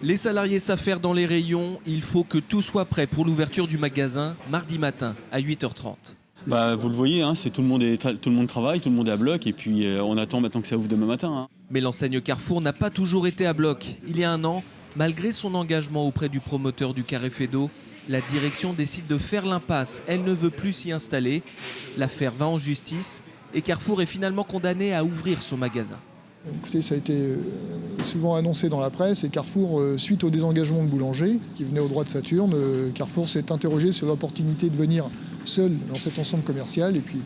Les salariés s'affairent dans les rayons. Il faut que tout soit prêt pour l'ouverture du magasin mardi matin à 8h30. Vous le voyez, c'est tout le monde travaille, tout le monde est à bloc et puis on attend maintenant que ça ouvre demain matin. Mais l'enseigne Carrefour n'a pas toujours été à bloc. Il y a un an, malgré son engagement auprès du promoteur du Carré Fédot, la direction décide de faire l'impasse. Elle ne veut plus s'y installer. L'affaire va en justice et Carrefour est finalement condamné à ouvrir son magasin. Écoutez, ça a été souvent annoncé dans la presse et Carrefour, suite au désengagement de Boulanger, qui venait au droit de Saturne, Carrefour s'est interrogé sur l'opportunité de venir seul dans cet ensemble commercial. Et puis,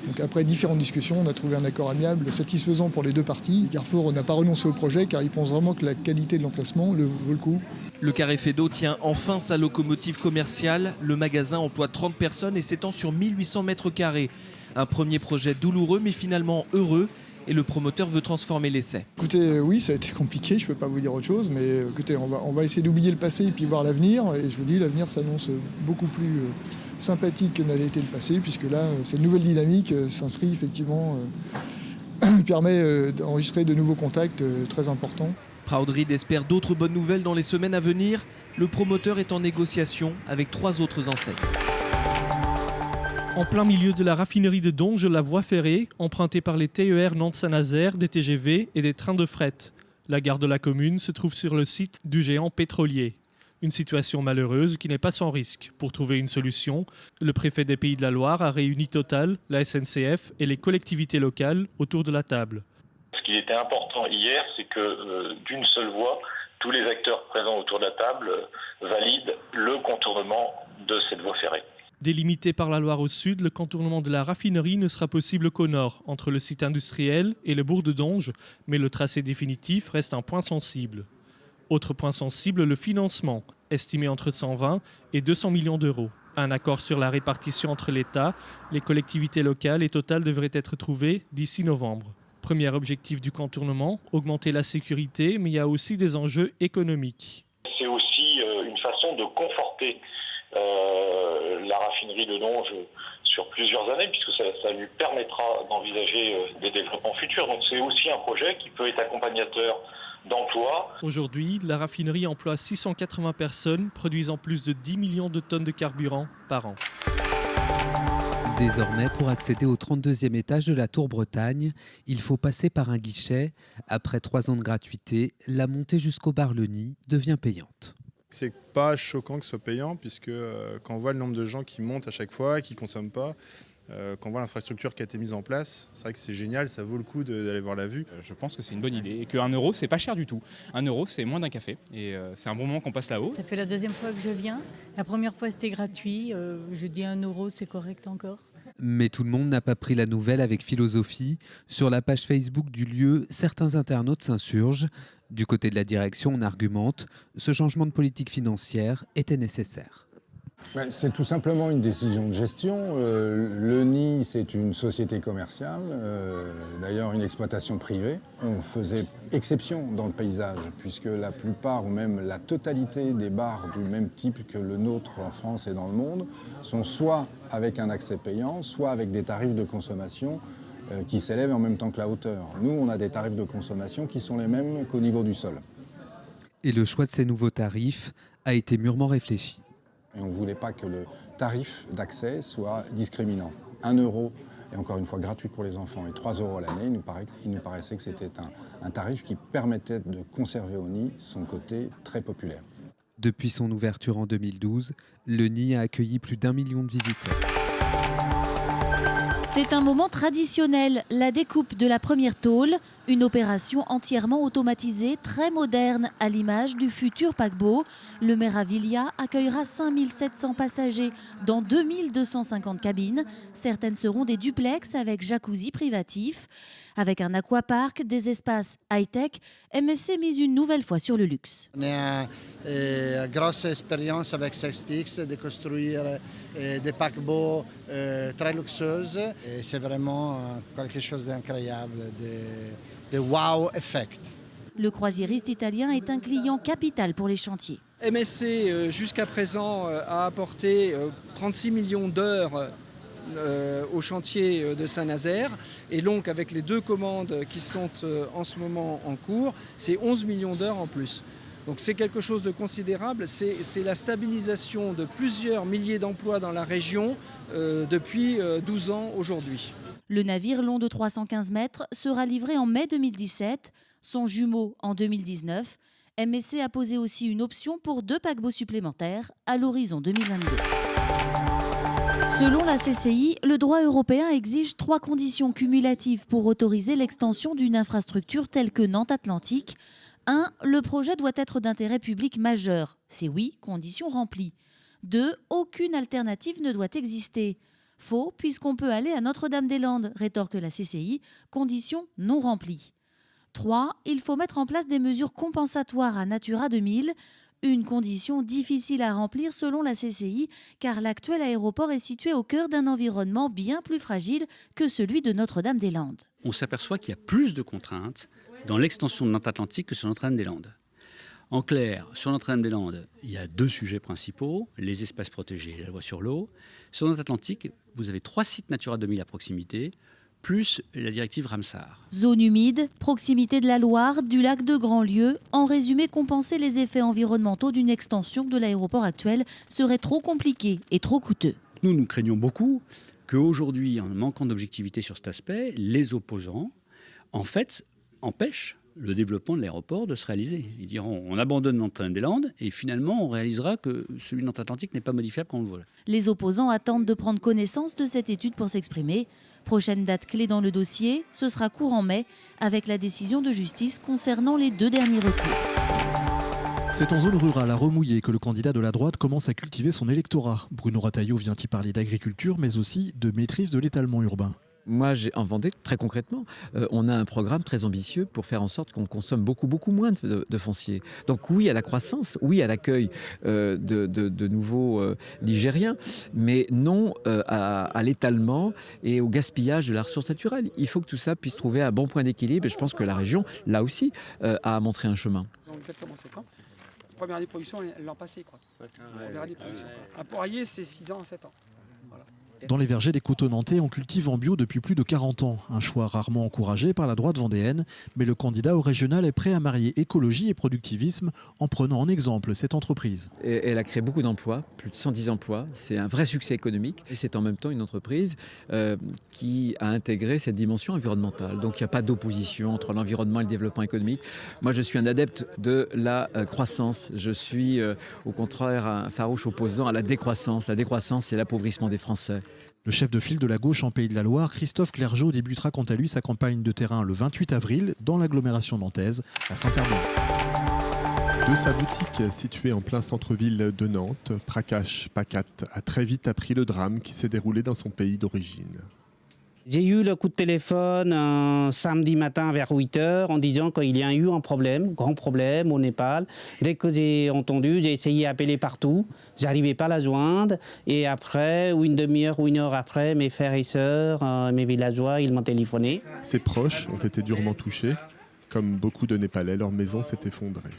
donc après différentes discussions, on a trouvé un accord amiable satisfaisant pour les deux parties. Et Carrefour n'a pas renoncé au projet car il pense vraiment que la qualité de l'emplacement vaut le coup. Le Carré Fédot tient enfin sa locomotive commerciale. Le magasin emploie 30 personnes et s'étend sur 1800 mètres carrés. Un premier projet douloureux mais finalement heureux. Et le promoteur veut transformer l'essai. Écoutez, oui, ça a été compliqué, je ne peux pas vous dire autre chose, mais écoutez, on va essayer d'oublier le passé et puis voir l'avenir. Et je vous dis, l'avenir s'annonce beaucoup plus sympathique que n'avait été le passé, puisque là, cette nouvelle dynamique s'inscrit effectivement, permet d'enregistrer de nouveaux contacts très importants. Proudreed espère d'autres bonnes nouvelles dans les semaines à venir. Le promoteur est en négociation avec 3 autres enseignes. En plein milieu de la raffinerie de Donges, la voie ferrée, empruntée par les TER Nantes-Saint-Nazaire, des TGV et des trains de fret. La gare de la commune se trouve sur le site du géant pétrolier. Une situation malheureuse qui n'est pas sans risque. Pour trouver une solution, le préfet des Pays de la Loire a réuni Total, la SNCF et les collectivités locales autour de la table. Ce qui était important hier, c'est que d'une seule voix, tous les acteurs présents autour de la table valident le contournement de cette voie ferrée. Délimité par la Loire au sud, le contournement de la raffinerie ne sera possible qu'au nord, entre le site industriel et le bourg de Donges, mais le tracé définitif reste un point sensible. Autre point sensible, le financement, estimé entre 120 et 200 millions d'euros. Un accord sur la répartition entre l'État, les collectivités locales et Total devrait être trouvé d'ici novembre. Premier objectif du contournement, augmenter la sécurité, mais il y a aussi des enjeux économiques. C'est aussi une façon de conforter la raffinerie de Donges sur plusieurs années, puisque ça lui permettra d'envisager des développements futurs. Donc c'est aussi un projet qui peut être accompagnateur d'emplois. Aujourd'hui, la raffinerie emploie 680 personnes, produisant plus de 10 millions de tonnes de carburant par an. Désormais, pour accéder au 32e étage de la Tour Bretagne, il faut passer par un guichet. Après 3 ans de gratuité, la montée jusqu'au bar Le Nid devient payante. C'est pas choquant que ce soit payant, puisque quand on voit le nombre de gens qui montent à chaque fois, qui ne consomment pas, quand on voit l'infrastructure qui a été mise en place, c'est vrai que c'est génial, ça vaut le coup d'aller voir la vue. Je pense que c'est une bonne idée et qu'un euro, c'est pas cher du tout. 1 euro, c'est moins d'un café et c'est un bon moment qu'on passe là-haut. Ça fait la 2e fois que je viens. La première fois, c'était gratuit. Je dis 1 euro, c'est correct encore. Mais tout le monde n'a pas pris la nouvelle avec philosophie. Sur la page Facebook du lieu, certains internautes s'insurgent. Du côté de la direction, on argumente. Ce changement de politique financière était nécessaire. C'est tout simplement une décision de gestion. Le Nid, c'est une société commerciale, d'ailleurs une exploitation privée. On faisait exception dans le paysage, puisque la plupart ou même la totalité des bars du même type que le nôtre en France et dans le monde sont soit avec un accès payant, soit avec des tarifs de consommation qui s'élèvent en même temps que la hauteur. Nous, on a des tarifs de consommation qui sont les mêmes qu'au niveau du sol. Et le choix de ces nouveaux tarifs a été mûrement réfléchi. Et on ne voulait pas que le tarif d'accès soit discriminant. 1 euro, et encore une fois gratuit pour les enfants, et 3 euros à l'année, il nous paraissait que c'était un tarif qui permettait de conserver au Nid son côté très populaire. Depuis son ouverture en 2012, le Nid a accueilli plus d'1 million de visiteurs. C'est un moment traditionnel, la découpe de la première tôle, une opération entièrement automatisée, très moderne, à l'image du futur paquebot. Le Meraviglia accueillera 5700 passagers dans 2250 cabines. Certaines seront des duplex avec jacuzzi privatif. Avec un aquapark, des espaces high-tech, MSC mise une nouvelle fois sur le luxe. On a une grosse expérience avec Sextix de construire des paquebots très luxueux. C'est vraiment quelque chose d'incroyable, de wow effect. Le croisiériste italien est un client capital pour les chantiers. MSC, jusqu'à présent, a apporté 36 millions d'heures au chantier de Saint-Nazaire. Et donc, avec les 2 commandes qui sont en ce moment en cours, c'est 11 millions d'heures en plus. Donc c'est quelque chose de considérable, c'est la stabilisation de plusieurs milliers d'emplois dans la région depuis 12 ans aujourd'hui. Le navire long de 315 mètres sera livré en mai 2017, son jumeau en 2019. MSC a posé aussi une option pour 2 paquebots supplémentaires à l'horizon 2022. Selon la CCI, le droit européen exige 3 conditions cumulatives pour autoriser l'extension d'une infrastructure telle que Nantes Atlantique. 1. Le projet doit être d'intérêt public majeur. C'est oui, condition remplie. 2. Aucune alternative ne doit exister. Faux, puisqu'on peut aller à Notre-Dame-des-Landes, rétorque la CCI, condition non remplie. 3. Il faut mettre en place des mesures compensatoires à Natura 2000, une condition difficile à remplir selon la CCI, car l'actuel aéroport est situé au cœur d'un environnement bien plus fragile que celui de Notre-Dame-des-Landes. On s'aperçoit qu'il y a plus de contraintes dans l'extension de Nantes Atlantique que sur Notre-Dame-des-Landes. En clair, sur Notre-Dame-des-Landes, il y a 2 sujets principaux, les espaces protégés et la loi sur l'eau. Sur Nantes Atlantique, vous avez 3 sites Natura 2000 à proximité, plus la directive Ramsar. Zone humide, proximité de la Loire, du lac de Grandlieu. En résumé, compenser les effets environnementaux d'une extension de l'aéroport actuel serait trop compliqué et trop coûteux. Nous craignons beaucoup qu'aujourd'hui, en manquant d'objectivité sur cet aspect, les opposants, en fait, empêchent le développement de l'aéroport de se réaliser. Ils diront on abandonne Notre-Dame-des-Landes et finalement on réalisera que celui de Nantes Atlantique n'est pas modifiable quand on le vole. Les opposants attendent de prendre connaissance de cette étude pour s'exprimer. Prochaine date clé dans le dossier, ce sera courant mai avec la décision de justice concernant les 2 derniers recours. C'est en zone rurale à Remouillé que le candidat de la droite commence à cultiver son électorat. Bruno Retailleau vient y parler d'agriculture mais aussi de maîtrise de l'étalement urbain. Moi, en Vendée, très concrètement, on a un programme très ambitieux pour faire en sorte qu'on consomme beaucoup moins de foncier. Donc oui à la croissance, oui à l'accueil de nouveaux Ligériens, mais non à l'étalement et au gaspillage de la ressource naturelle. Il faut que tout ça puisse trouver un bon point d'équilibre et je pense que la région, là aussi, a montré un chemin. Donc vous avez commencé quand ? Première année de production l'an passé, quoi. Première année de production. Un poirier, c'est 6 ans, 7 ans. Voilà. Dans les vergers des coteaux nantais, on cultive en bio depuis plus de 40 ans. Un choix rarement encouragé par la droite vendéenne. Mais le candidat au régional est prêt à marier écologie et productivisme en prenant en exemple cette entreprise. Et elle a créé beaucoup d'emplois, plus de 110 emplois. C'est un vrai succès économique. Et c'est en même temps une entreprise qui a intégré cette dimension environnementale. Donc il n'y a pas d'opposition entre l'environnement et le développement économique. Moi je suis un adepte de la croissance. Je suis au contraire un farouche opposant à la décroissance. La décroissance, c'est l'appauvrissement des Français. Le chef de file de la gauche en Pays de la Loire, Christophe Clergeau, débutera quant à lui sa campagne de terrain le 28 avril dans l'agglomération nantaise, à Saint-Hermand. De sa boutique située en plein centre-ville de Nantes, Prakash Pakat a très vite appris le drame qui s'est déroulé dans son pays d'origine. J'ai eu le coup de téléphone un samedi matin vers 8h en disant qu'il y a eu un problème, grand problème au Népal. Dès que j'ai entendu, j'ai essayé d'appeler partout. J'arrivais pas à la joindre. Et après, ou une demi-heure ou une heure après, mes frères et sœurs, mes villageois, ils m'ont téléphoné. Ses proches ont été durement touchés. Comme beaucoup de Népalais, leur maison s'est effondrée.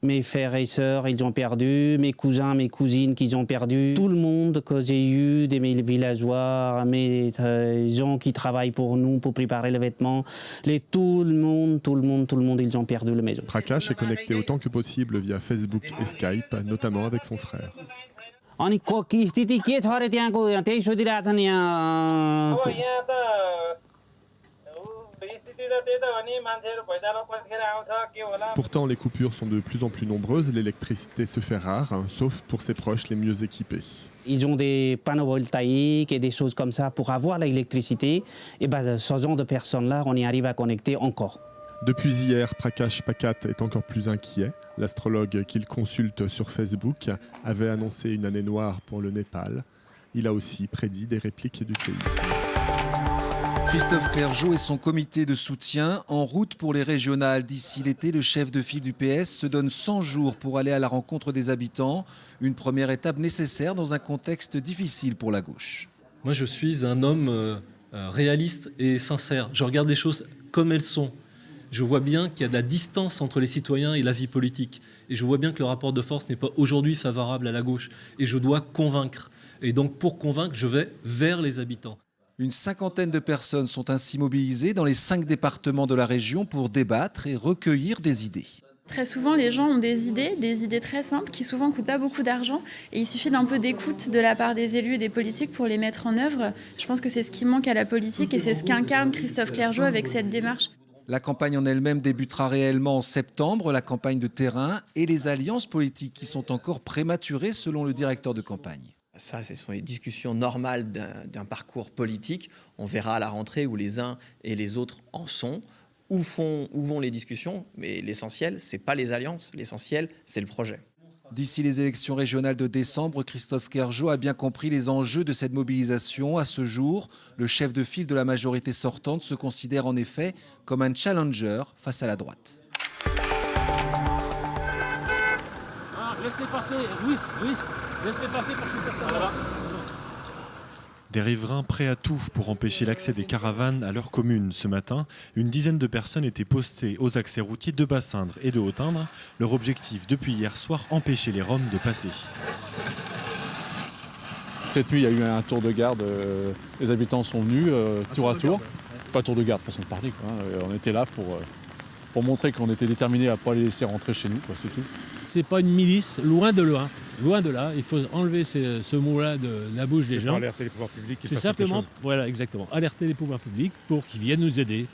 Mes frères et sœurs, ils ont perdu, mes cousins, mes cousines qu'ils ont perdu. Tout le monde que j'ai eu, mes villageois, mes gens qui travaillent pour nous, pour préparer les vêtements, tout le monde, ils ont perdu la maison. Prakash est connecté autant que possible via Facebook et Skype, notamment avec son frère. Pourtant, les coupures sont de plus en plus nombreuses, l'électricité se fait rare, sauf pour ses proches les mieux équipés. Ils ont des panneaux voltaïques et des choses comme ça pour avoir l'électricité. Et ce genre de personnes-là, on y arrive à connecter encore. Depuis hier, Prakash Pakat est encore plus inquiet. L'astrologue qu'il consulte sur Facebook avait annoncé une année noire pour le Népal. Il a aussi prédit des répliques du séisme. Christophe Clergeau et son comité de soutien en route pour les régionales. D'ici l'été, le chef de file du PS se donne 100 jours pour aller à la rencontre des habitants. Une première étape nécessaire dans un contexte difficile pour la gauche. Moi, je suis un homme réaliste et sincère. Je regarde les choses comme elles sont. Je vois bien qu'il y a de la distance entre les citoyens et la vie politique. Et je vois bien que le rapport de force n'est pas aujourd'hui favorable à la gauche. Et je dois convaincre. Et donc, pour convaincre, je vais vers les habitants. Une 50aine de personnes sont ainsi mobilisées dans les 5 départements de la région pour débattre et recueillir des idées. Très souvent, les gens ont des idées très simples qui souvent coûtent pas beaucoup d'argent et il suffit d'un peu d'écoute de la part des élus et des politiques pour les mettre en œuvre. Je pense que c'est ce qui manque à la politique et c'est ce qu'incarne Christophe Clergeau avec cette démarche. La campagne en elle-même débutera réellement en septembre, la campagne de terrain et les alliances politiques qui sont encore prématurées selon le directeur de campagne. Ça, ce sont les discussions normales d'un parcours politique. On verra à la rentrée où les uns et les autres en sont. Où vont les discussions, mais l'essentiel, ce n'est pas les alliances, l'essentiel, c'est le projet. D'ici les élections régionales de décembre, Christophe Clergeau a bien compris les enjeux de cette mobilisation. À ce jour, le chef de file de la majorité sortante se considère en effet comme un challenger face à la droite. Laissez passer, Ruiz, laissez passer pour que voilà. Des riverains prêts à tout pour empêcher l'accès des caravanes à leur commune. Ce matin, une dizaine de personnes étaient postées aux accès routiers de Bassindre et de Haute-Indre. Leur objectif depuis hier soir, empêcher les Roms de passer. Cette nuit, il y a eu un tour de garde. Les habitants sont venus tour à tour. Pas tour de garde, façon de parler, quoi. On était là pour montrer qu'on était déterminés à ne pas les laisser rentrer chez nous, quoi, c'est tout. C'est pas une milice, loin de là. Loin de là, il faut enlever ce mot-là de la bouche des gens. Alerter les pouvoirs publics. C'est simplement, voilà, exactement, alerter les pouvoirs publics pour qu'ils viennent nous aider.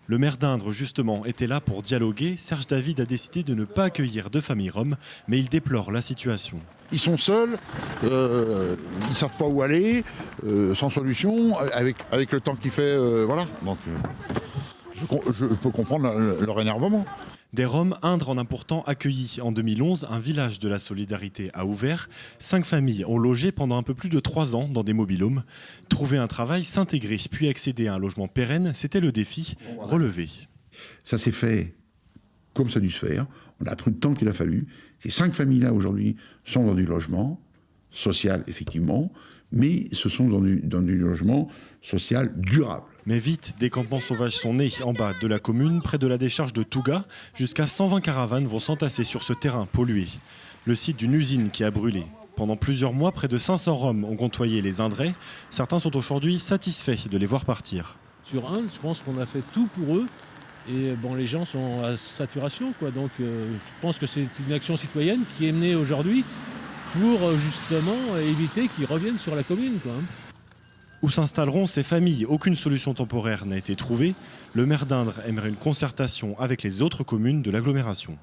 Le maire d'Indre, justement, était là pour dialoguer. Serge David a décidé de ne pas accueillir de famille rom, mais il déplore la situation. Ils sont seuls, ils ne savent pas où aller, sans solution, avec le temps qu'il fait, voilà. Donc, je peux comprendre leur énervement. Des Roms, Indre en a pourtant accueilli. En 2011, un village de la solidarité a ouvert. 5 familles ont logé pendant un peu plus de 3 ans dans des mobil-homes. Trouver un travail, s'intégrer, puis accéder à un logement pérenne, c'était le défi relevé. Ça s'est fait comme ça a dû se faire. On a pris le temps qu'il a fallu. Ces 5 familles-là, aujourd'hui, sont dans du logement social, effectivement, mais ce sont dans du logement social durable. Mais vite, des campements sauvages sont nés en bas de la commune, près de la décharge de Touga. Jusqu'à 120 caravanes vont s'entasser sur ce terrain pollué. Le site d'une usine qui a brûlé. Pendant plusieurs mois, près de 500 Roms ont côtoyé les Indrais. Certains sont aujourd'hui satisfaits de les voir partir. Sur Indre, je pense qu'on a fait tout pour eux. Et bon, les gens sont à saturation, quoi. Donc je pense que c'est une action citoyenne qui est menée aujourd'hui pour justement éviter qu'ils reviennent sur la commune, quoi. Où s'installeront ces familles? Aucune solution temporaire n'a été trouvée. Le maire d'Indre aimerait une concertation avec les autres communes de l'agglomération.